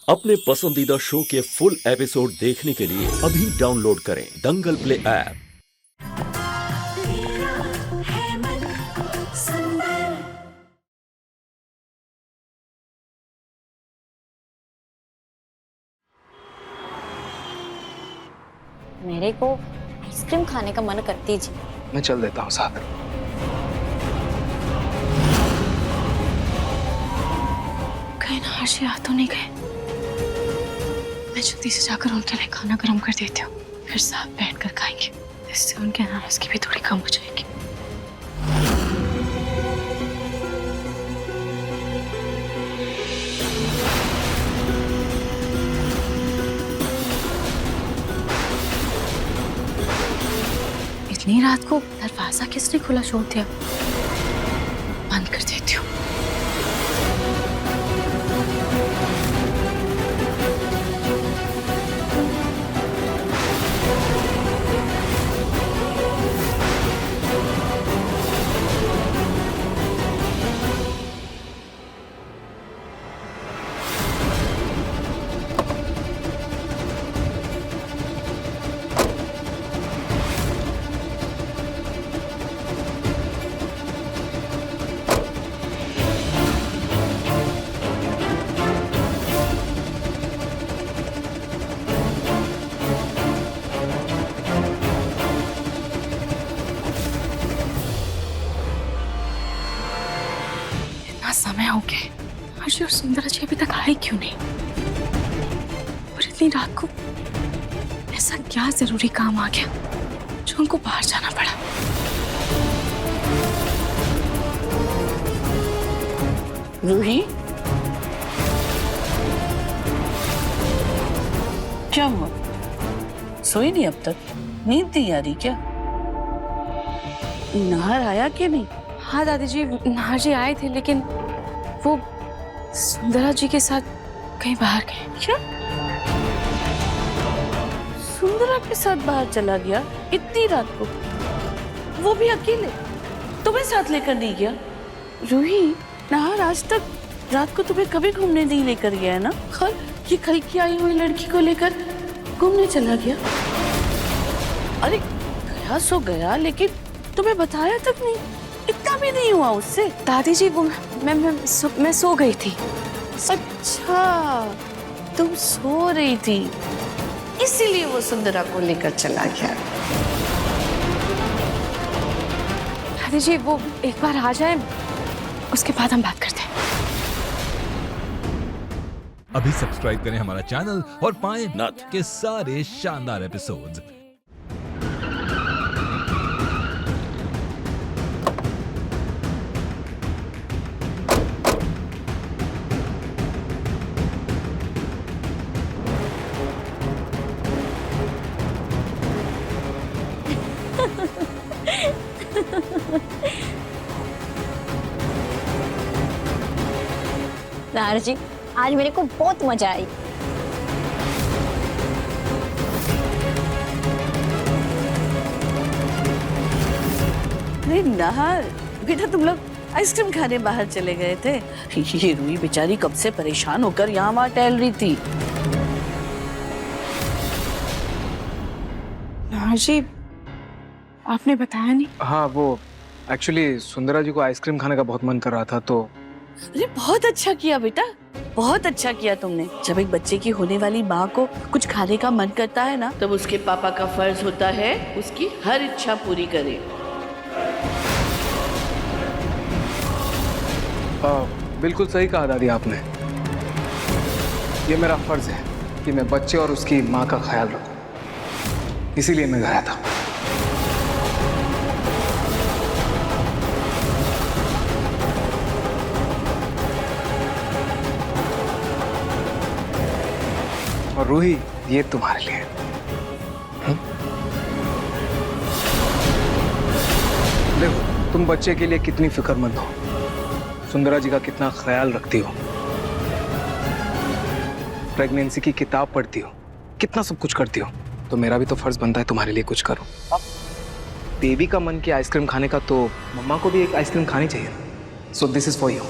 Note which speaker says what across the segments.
Speaker 1: अपने पसंदीदा शो के फुल एपिसोड देखने के लिए अभी डाउनलोड करें दंगल प्ले ऐप।
Speaker 2: मेरे को आइसक्रीम खाने का मन करती जी।
Speaker 3: मैं चल देता हूँ साथ।
Speaker 4: कहीं ना हर्षी आ तो नहीं गए। मैं जल्दी से जाकर उनके लिए खाना गर्म कर देती हूँ, फिर साथ बैठकर खाएंगे। इससे उनके नाराजगी भी थोड़ी कम हो जाएगी। इतनी रात को दरवाजा किसने खुला छोड़ दिया? बंद कर देती हूँ। समय हो गया, हर्षी और सुंदरा जी अभी तक आए क्यों नहीं? और इतनी रात को ऐसा क्या जरूरी काम आ गया जो उनको बाहर जाना पड़ा?
Speaker 5: रूही, क्या हुआ? सोई नहीं अब तक? नींद नहीं आ रही क्या? नहर आया कि नहीं?
Speaker 4: हाँ दादी जी, नाहर जी आए थे, लेकिन वो सुंदरा जी के साथ कहीं बाहर गए।
Speaker 5: क्या? सुंदरा के साथ बाहर चला गया इतनी रात को? वो भी अकेले? तुम्हें साथ लेकर नहीं गया? रूही, नहर आज तक रात को तुम्हें कभी घूमने नहीं लेकर गया है ना? कल की आई हुई लड़की को लेकर घूमने चला गया। अरे गया सो गया, लेकिन तुम्हें बताया तक नहीं? इतना भी नहीं हुआ उससे?
Speaker 4: दादी जी, वो मैं सो गई थी।
Speaker 5: अच्छा, तुम सो रही थी, इसीलिए वो सुंदरा को लेकर चला गया।
Speaker 4: दादी जी, वो एक बार आ जाए, उसके बाद हम बात करते हैं।
Speaker 6: अभी सब्सक्राइब करें हमारा चैनल और पाएं नथ के सारे शानदार एपिसोड्स।
Speaker 2: नाहर जी, आज मेरे को बहुत मजा आई।
Speaker 5: अरे नहर बेटा, तुम लोग आइसक्रीम खाने बाहर चले गए थे। ये रूही बेचारी कब से परेशान होकर यहाँ वहाँ टहल रही थी।
Speaker 4: नाहर जी, आपने बताया नहीं?
Speaker 3: हाँ, वो एक्चुअली सुंदरा जी को आइसक्रीम खाने का बहुत मन कर रहा था, तो
Speaker 5: अरे बहुत अच्छा किया बेटा, बहुत अच्छा किया तुमने। जब एक बच्चे की होने वाली माँ को कुछ खाने का मन करता है ना, तब उसके पापा का फर्ज होता है उसकी हर इच्छा पूरी करे।
Speaker 3: बिल्कुल सही कहा दादी आपने। ये मेरा फर्ज है कि मैं बच्चे और उसकी माँ का ख्याल रखूं, इसीलिए मैं गया था। और रूही, ये तुम्हारे लिए। देखो, तुम बच्चे के लिए कितनी फिक्रमंद हो, सुंदरा जी का कितना ख्याल रखती हो, प्रेगनेंसी की किताब पढ़ती हो, कितना सब कुछ करती हो, तो मेरा भी तो फर्ज बनता है तुम्हारे लिए कुछ करो। बेबी का मन किया आइसक्रीम खाने का, तो मम्मा को भी एक आइसक्रीम खानी चाहिए। So this is for you.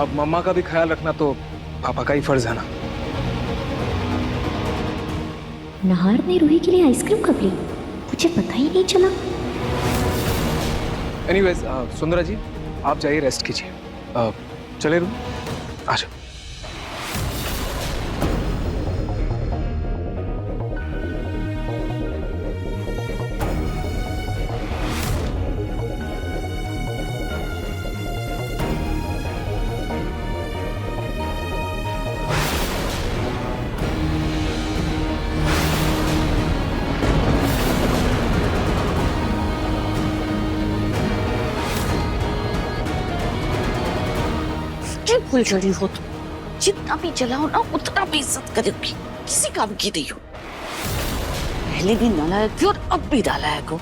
Speaker 3: अब मम्मा का भी ख्याल रखना तो पापा का ही फर्ज है ना।
Speaker 7: नहार ने रूही के लिए आइसक्रीम कब ली, मुझे पता ही नहीं चला।
Speaker 3: एनीवेज सुंदरा जी, आप जाइए, रेस्ट कीजिए। चले रूही, आ जाओ।
Speaker 5: भूल चली हो तुम, जितना भी जलाओ ना उतना भी इज्जत करोगी, किसी काम की नहीं हो। पहले भी नालायक थी और अब भी नालायक हो।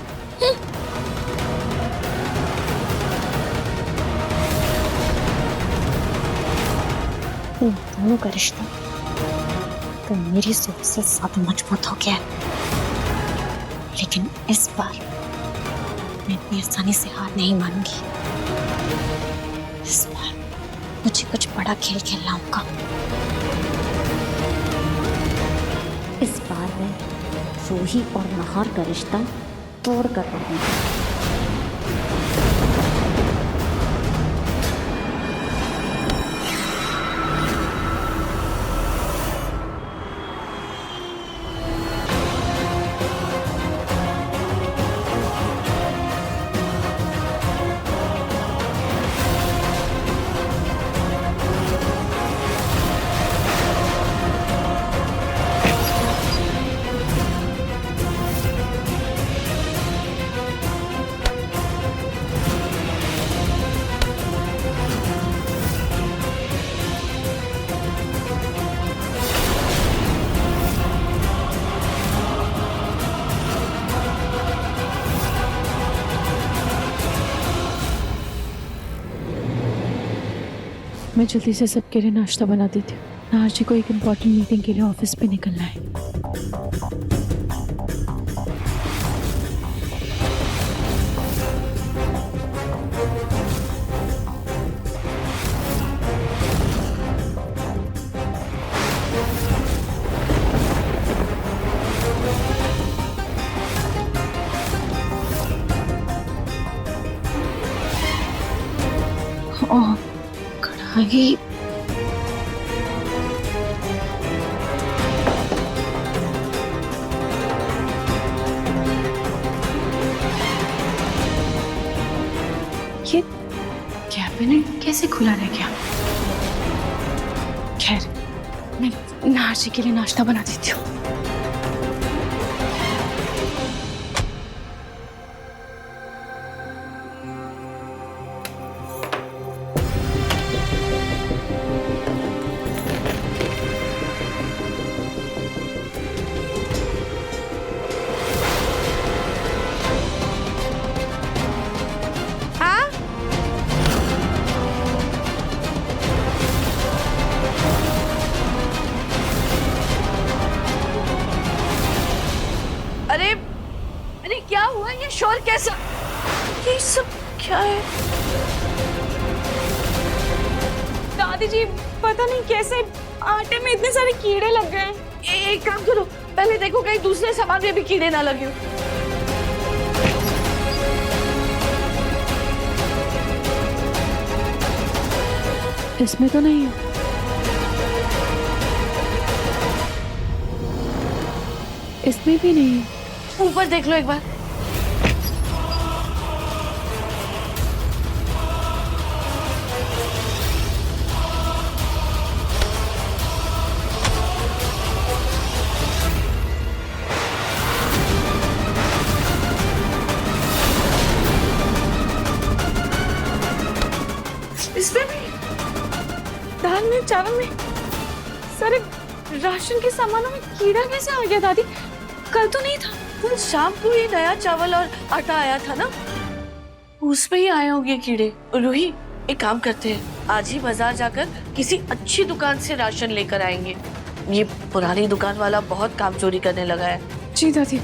Speaker 2: इन दोनों का रिश्ता तो मेरी सोच से ज्यादा मजबूत हो गया है, लेकिन इस बार मैं इतनी आसानी से हार नहीं मानूंगी। इस बार मुझे कुछ बड़ा खेल खेलना होगा।
Speaker 7: इस बार मैं रूही और नहार का रिश्ता तोड़ कर रहूंगी।
Speaker 4: मैं जल्दी से सबके लिए नाश्ता बना देती हूँ। नाहर जी को एक इम्पोर्टेंट मीटिंग के लिए ऑफिस पे निकलना है। ओह, कढ़ाई। ये कैबिनेट कैसे खुला रह गया? खैर, मैं नाहर जी के लिए नाश्ता बना देती हूँ।
Speaker 5: अरे अरे क्या हुआ? ये शोर कैसा? ये सब क्या है?
Speaker 4: दादी जी, पता नहीं कैसे आटे में इतने सारे कीड़े लग गए।
Speaker 5: एक काम करो, पहले देखो कहीं दूसरे सामान में भी कीड़े ना लगे हो।
Speaker 4: इसमें तो नहीं है। इसमें भी नहीं है।
Speaker 5: ऊपर देख लो एक बार। इसमें भी,
Speaker 4: दाल में, चावल में, सारे राशन के सामानों में कीड़ा कैसे आ गया दादी? कल तो नहीं था।
Speaker 5: कल शाम को ही नया चावल और आटा आया था ना, उसमें ही आए होंगे कीड़े। रूही, एक काम करते हैं, आज ही बाजार जाकर किसी अच्छी दुकान से राशन लेकर आएंगे। ये पुरानी दुकान वाला बहुत काम चोरी करने लगा है।
Speaker 4: जी दादी।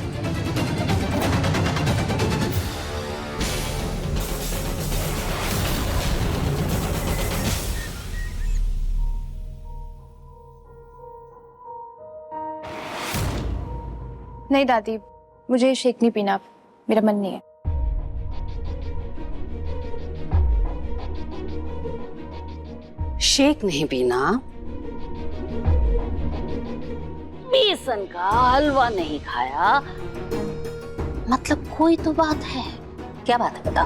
Speaker 4: नहीं दादी, मुझे शेक नहीं पीना, मेरा मन नहीं है।
Speaker 5: शेक नहीं पीना? बेसन का हलवा नहीं खाया? मतलब कोई तो बात है। क्या बात है बता?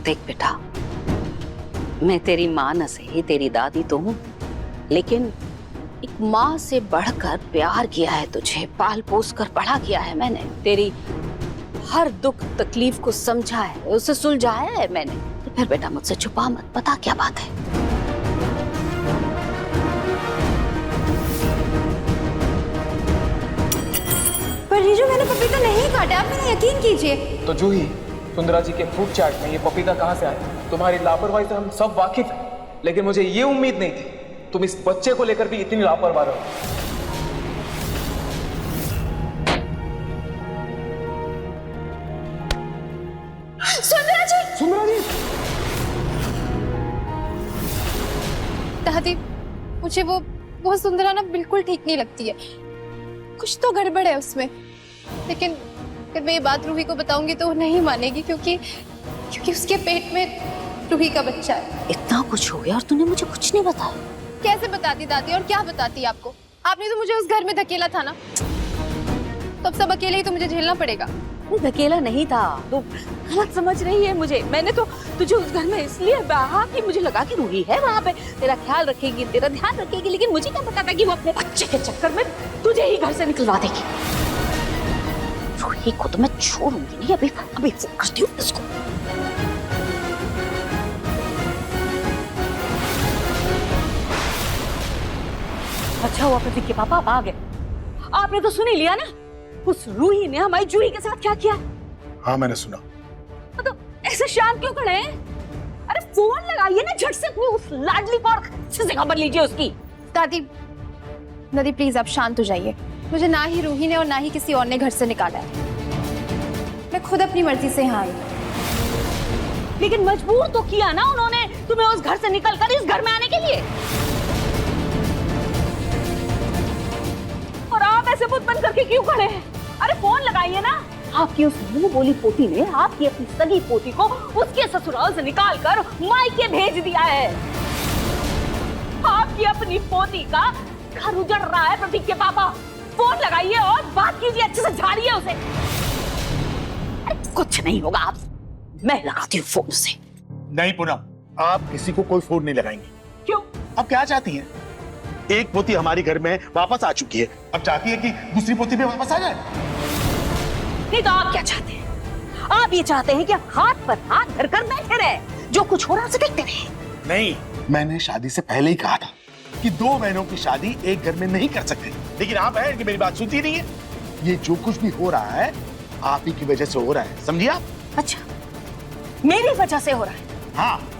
Speaker 5: देख बेटा, मैं तेरी माँ न सही, तेरी दादी तो हूँ, लेकिन एक माँ से बढ़कर प्यार किया है तुझे, पाल पोस कर बड़ा किया है मैंने, तेरी हर दुख तकलीफ को समझा है, उसे सुलझाया है मैंने। तो फिर बेटा मुझसे छुपा मत, बता क्या बात है।
Speaker 4: पर रीजू, मैंने पपीता नहीं काटा, आप मेरा यकीन कीजिए।
Speaker 3: तो जूही, सुंदरा जी के फ्रूट चाट में ये पपीता कहाँ से आया? तुम्हारी लापरवाही से हम सब वाकिफ हैं, लेकिन मुझे ये उम्मीद नहीं थी तुम इस बच्चे को लेकर भी इतनी लापरवाह रहो।
Speaker 4: सुंदरा जी!
Speaker 3: सुंदरा जी!
Speaker 4: दादी, मुझे वो सुंदरा ना बिल्कुल ठीक नहीं लगती है। कुछ तो गड़बड़ है उसमें, लेकिन अगर मैं ये बात रूही को बताऊंगी तो वो नहीं मानेगी, क्योंकि उसके पेट में रूही का बच्चा है।
Speaker 5: इतना कुछ हो गया और तूने मुझे कुछ नहीं बताया?
Speaker 4: कैसे बताती दादी, और क्या बताती आपको? आपने तो मुझे उस घर में धकेला था ना, तो अब सब अकेले ही तो मुझे झेलना पड़ेगा।
Speaker 5: धकेला नहीं था, तो गलत समझ रही है मुझे। मैंने तो तुझे उस घर में इसलिए बहा कि मुझे लगा कि रूही है वहाँ पे, तेरा ख्याल रखेगी, तेरा ध्यान रखेगी, लेकिन मुझे क्या पता था कि वो अपने बच्चे के चक्कर में तुझे ही घर से निकलवा देगी। रूही को तो मैं छोड़ूंगी नहीं, अभी फोन करती हूँ इसको। अच्छा हुआ प्रतीक के पापा आप आ गए। आपने तो सुन ही लिया ना, उस रूही ने हमारी जूही के साथ क्या किया?
Speaker 8: हाँ मैंने सुना।
Speaker 5: तो ऐसे शांत क्यों खड़े हैं? अरे फोन लगाइए ना झट से अपनी उस लाडली को और अच्छे से खबर लीजिए उसकी।
Speaker 4: दादी प्लीज आप शांत हो जाइए। मुझे ना ही रूही ने और ना ही किसी और ने घर से निकाला है। मैं खुद अपनी मर्जी से यहाँ आई।
Speaker 5: लेकिन मजबूर तो किया ना उन्होंने तुम्हें उस घर से निकलकर इस घर में आने के लिए। और आप ऐसे बुत बंद करके क्यों खड़े हैं? अरे फोन लगाइए ना। आपकी उस मुंह बोली पोती ने आपकी अपनी सगी पोती को उसके ससुराल से निकालकर मायके भेज दिया है। आपकी अपनी पोती का घर उजड़ रहा है प्रतीक के पापा। फोन लगाइए और बात कीजिए, अच्छे से झाड़िए उसे। अरे कुछ नहीं होगा, आप मैं लगाती हूँ फोन से।
Speaker 8: नहीं पूनम, आप किसी को कोई फोन नहीं लगाएंगे।
Speaker 5: क्यों?
Speaker 8: आप क्या चाहती हैं? एक पोती हमारी घर में वापस आ चुकी है, अब चाहती है कि दूसरी पोती भी वापस आ जाए।
Speaker 5: नहीं तो आप क्या चाहते हैं? आप ये चाहते हैं कि हाथ पर हाथ धरकर बैठे रहे, जो कुछ हो रहा है देखते रहे।
Speaker 8: नहीं, मैंने शादी से पहले ही कहा था कि दो बहनों की शादी एक घर में नहीं कर सकते, लेकिन आप हैं कि मेरी बात सुनती नहीं है। ये जो कुछ भी हो रहा है आप ही की वजह से हो रहा है, समझिए आप?
Speaker 5: अच्छा, मेरी वजह से हो रहा है?
Speaker 8: हाँ।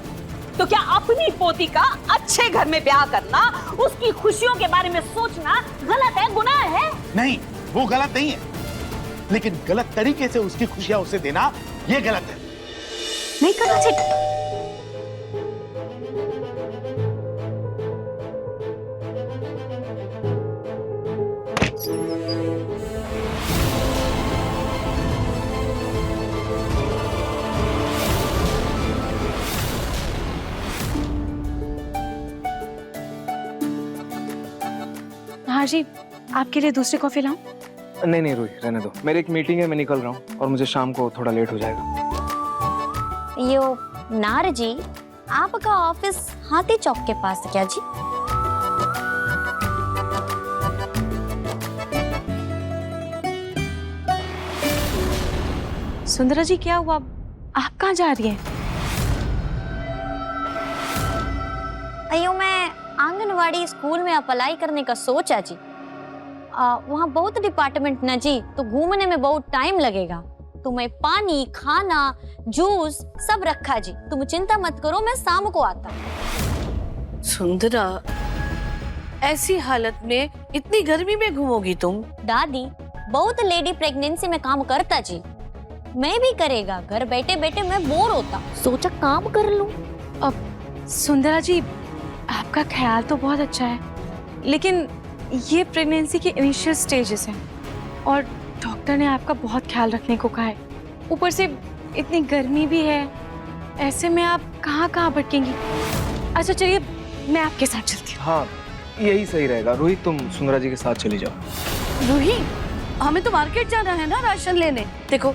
Speaker 5: तो क्या अपनी पोती का अच्छे घर में ब्याह करना, उसकी खुशियों के बारे में सोचना गलत है, गुनाह है?
Speaker 8: नहीं, वो गलत नहीं है, लेकिन गलत तरीके से उसकी खुशियां उसे देना ये गलत है।
Speaker 5: नहीं करना चाहिए।
Speaker 4: हाँ जी, आपके लिए दूसरी कॉफी लाऊं?
Speaker 3: नहीं रूही, रहने दो। मेरी एक मीटिंग है, मैं निकल रहा हूँ और मुझे शाम को थोड़ा लेट हो जाएगा।
Speaker 7: यो नार जी, आपका ऑफिस हाथी चौक के पास है क्या जी?
Speaker 4: सुंदरा जी क्या हुआ, आप कहाँ जा रही हैं?
Speaker 7: अयो मैं आंगनवाड़ी स्कूल में अप्लाई करने का सोचा जी। वहाँ बहुत डिपार्टमेंट ना जी, तो घूमने में बहुत टाइम लगेगा। तो मैं पानी, खाना, जूस सब रखा जी, तुम चिंता मत करो, मैं शाम को आता हूँ।
Speaker 5: सुंदरा, ऐसी हालत में इतनी गर्मी में घूमोगी तुम?
Speaker 7: दादी, बहुत लेडी प्रेगनेंसी में काम करता जी, मैं भी करेगा। घर बैठे बैठे मैं बोर होता, सोचा काम कर लूं।
Speaker 4: अब सुंदरा जी, आपका ख्याल तो बहुत अच्छा है, लेकिन ये प्रेगनेंसी के इनिशियल स्टेजेस हैं और डॉक्टर ने आपका बहुत ख्याल रखने को कहा है। ऊपर से इतनी गर्मी भी है, ऐसे में आप कहाँ कहाँ भटकेंगी। अच्छा चलिए, मैं आपके साथ चलती हूँ।
Speaker 3: हाँ, यही सही रहेगा। रोहित, तुम सुंदरा जी के साथ चली जाओ।
Speaker 5: रूही, हमें तो मार्केट जाना है ना राशन लेने। देखो,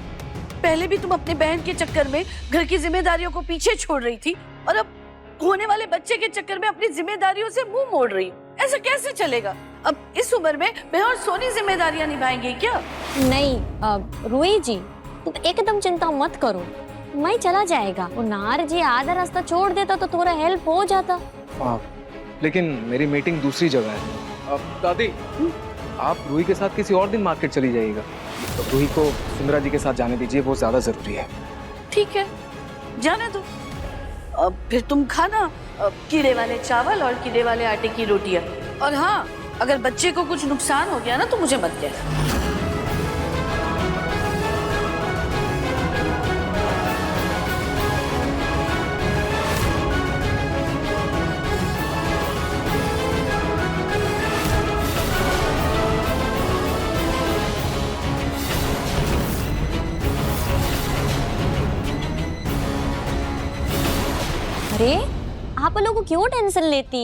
Speaker 5: पहले भी तुम अपने बहन के चक्कर में घर की जिम्मेदारियों को पीछे छोड़ रही थी और अब होने वाले बच्चे के चक्कर में अपनी जिम्मेदारियों से मुंह मोड़ रही। ऐसा कैसे चलेगा? अब इस उम्र में मैं और सोनी जिम्मेदारियां निभाएंगे क्या?
Speaker 7: नहीं रूही जी, तुम एकदम चिंता मत करो, मैं चला जाएगा। और नार जी आधा रास्ता छोड़ देता तो थोड़ा हेल्प हो जाता।
Speaker 3: लेकिन मेरी मीटिंग दूसरी जगह है। दादी, आप रूही के साथ किसी और दिन मार्केट चली जाइएगा। तो रूही को सुंदरा जी के साथ जाने दीजिए, वो ज्यादा जरूरी है।
Speaker 5: ठीक है, जाने दो। अब फिर तुम खाना कीड़े वाले चावल और कीड़े वाले आटे की रोटियां। और हाँ, अगर बच्चे को कुछ नुकसान हो गया ना तो मुझे मत कहना।
Speaker 7: अरे आप लोगों को क्यों टेंशन लेती?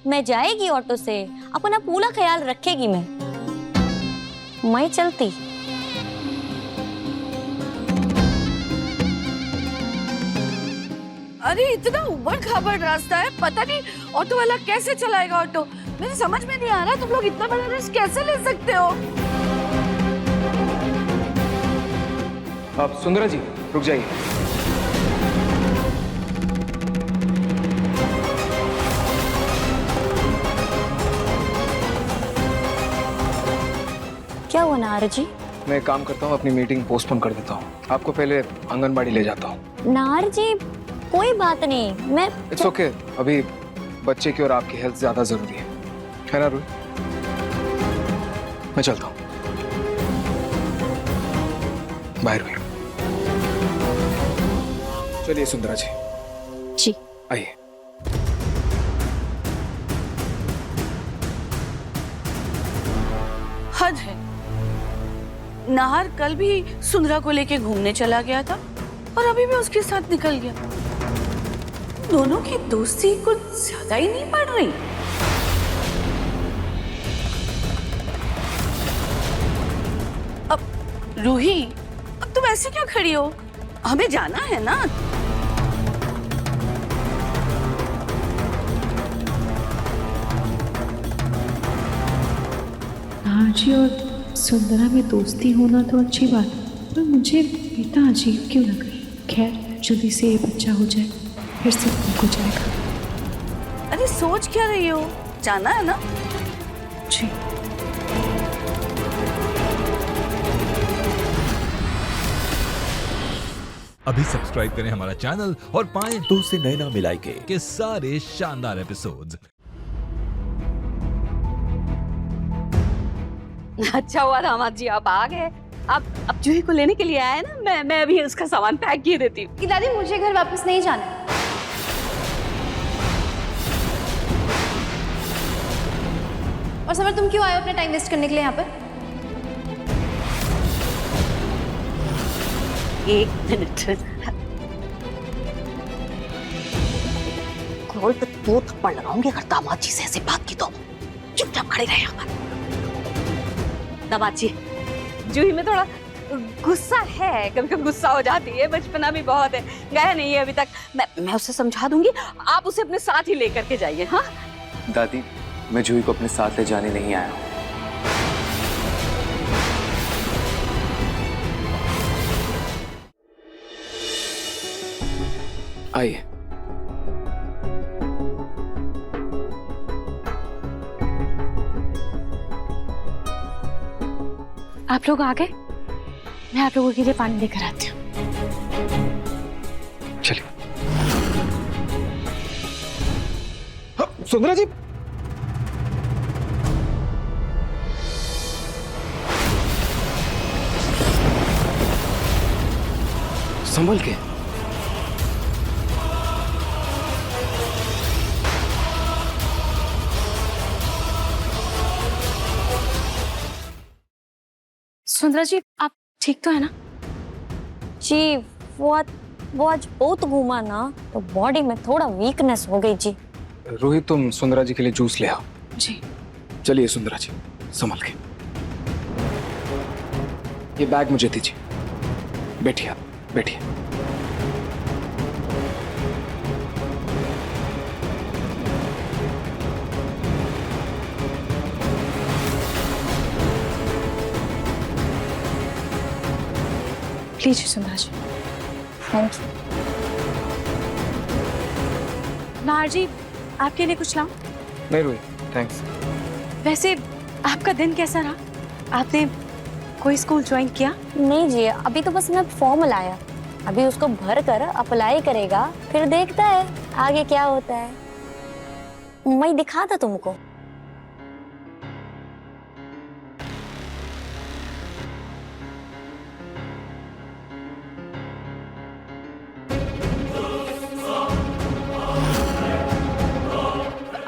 Speaker 7: मैं जाएगी ऑटो से, अपना पूरा ख्याल रखेगी। मैं चलती।
Speaker 5: अरे इतना उबड़ खाबड़ रास्ता है, पता नहीं ऑटो वाला कैसे चलाएगा ऑटो। मेरे समझ में नहीं आ रहा, तुम लोग इतना बड़ा रिस्क कैसे ले सकते हो?
Speaker 3: आप सुंदरा जी रुक जाइए।
Speaker 7: क्या हुआ नार जी?
Speaker 3: मैं एक काम करता हूँ, अपनी मीटिंग पोस्टपोन कर देता हूँ। आपको पहले आंगनबाड़ी ले जाता हूँ।
Speaker 7: नार जी कोई बात नहीं, मैं
Speaker 3: इट्स ओके। अभी बच्चे की और आपकी हेल्थ ज्यादा जरूरी है ना रूही? मैं चलता हूँ। बाय रूही। चलिए सुंदरा जी।
Speaker 7: जी
Speaker 3: आइए।
Speaker 5: हद है, नाहर कल भी सुंदरा को लेके घूमने चला गया था और अभी भी उसके साथ निकल गया। दोनों की दोस्ती कुछ ज्यादा ही नहीं पड़ रही। अब रूही, अब तुम ऐसे क्यों खड़ी हो? हमें जाना है ना।
Speaker 4: जी और सुंदरा में दोस्ती होना तो अच्छी बात है, पर मुझे इतना अजीब क्यों लग रही है। खैर, जल्दी से ये बच्चा हो जाए, फिर सब ठीक हो जाएगा।
Speaker 5: अरे सोच क्या रही हो? जाना है ना।
Speaker 4: जी।
Speaker 6: अभी सब्सक्राइब करें हमारा चैनल और पाएं
Speaker 1: तो से नैना मिलाई
Speaker 6: के सारे शानदार एपिसोड्स।
Speaker 9: अच्छा हुआ दामाद जी आप आ गए। अब जूही को लेने के लिए आया ना, मैं अभी उसका सामान पैक किए देती हूँ।
Speaker 2: दादी मुझे घर वापस नहीं जाना। और समर, तुम क्यों आए हो अपना टाइम वेस्ट करने के लिए यहाँ पर?
Speaker 9: एक मिनट। कॉल पे दो थप्पड़ लगाऊंगी अगर दामाद जी से ऐसी बात की तो। चुपचाप खड़े रहे यहाँ पर। दामाद जी, जूही में थोड़ा गुस्सा है, कभी कभी गुस्सा हो जाती है, बचपना भी बहुत है, गया नहीं है अभी तक। मैं उसे समझा दूंगी, आप उसे अपने साथ ही लेकर के जाइए। हाँ
Speaker 3: दादी, मैं जूही को अपने साथ ले जाने नहीं आया हूँ। आइए।
Speaker 4: आप लोग आ गए? मैं आप लोगों के लिए पानी लेकर आती हूँ।
Speaker 3: चलिए। सुंदरा जी, संभल के।
Speaker 4: सुंदरा जी, आप ठीक तो है ना?
Speaker 7: जी वो आज बहुत घूमा ना, तो बॉडी में थोड़ा वीकनेस हो गई जी।
Speaker 3: रोहित, तुम सुंदरा जी के लिए जूस ले आओ।
Speaker 4: जी।
Speaker 3: चलिए सुंदरा जी, संभल के। ये बैग मुझे दीजिए। बैठिए आप, बैठिए।
Speaker 4: लीजिए सुंदरा जी।
Speaker 7: Thank you.
Speaker 4: नार जी, आपके लिए कुछ लाऊं?
Speaker 3: नहीं रोहित, थैंक्स।
Speaker 4: वैसे आपका दिन कैसा रहा? आपने कोई स्कूल ज्वाइन किया?
Speaker 7: नहीं जी, अभी तो बस मैं फॉर्म लाया, अभी उसको भर कर अप्लाई करेगा, फिर देखता है आगे क्या होता है। मैं दिखा था तुमको।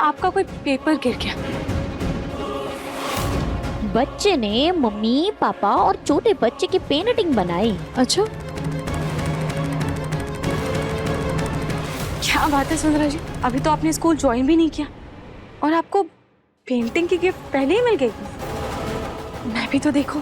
Speaker 4: आपका कोई पेपर गिर गया?
Speaker 2: बच्चे ने मम्मी पापा और छोटे बच्चे की पेंटिंग बनाई।
Speaker 4: अच्छा, क्या बात है सुंदरा जी, अभी तो आपने स्कूल ज्वाइन भी नहीं किया और आपको पेंटिंग की गिफ्ट पहले ही मिल गई। मैं भी तो देखो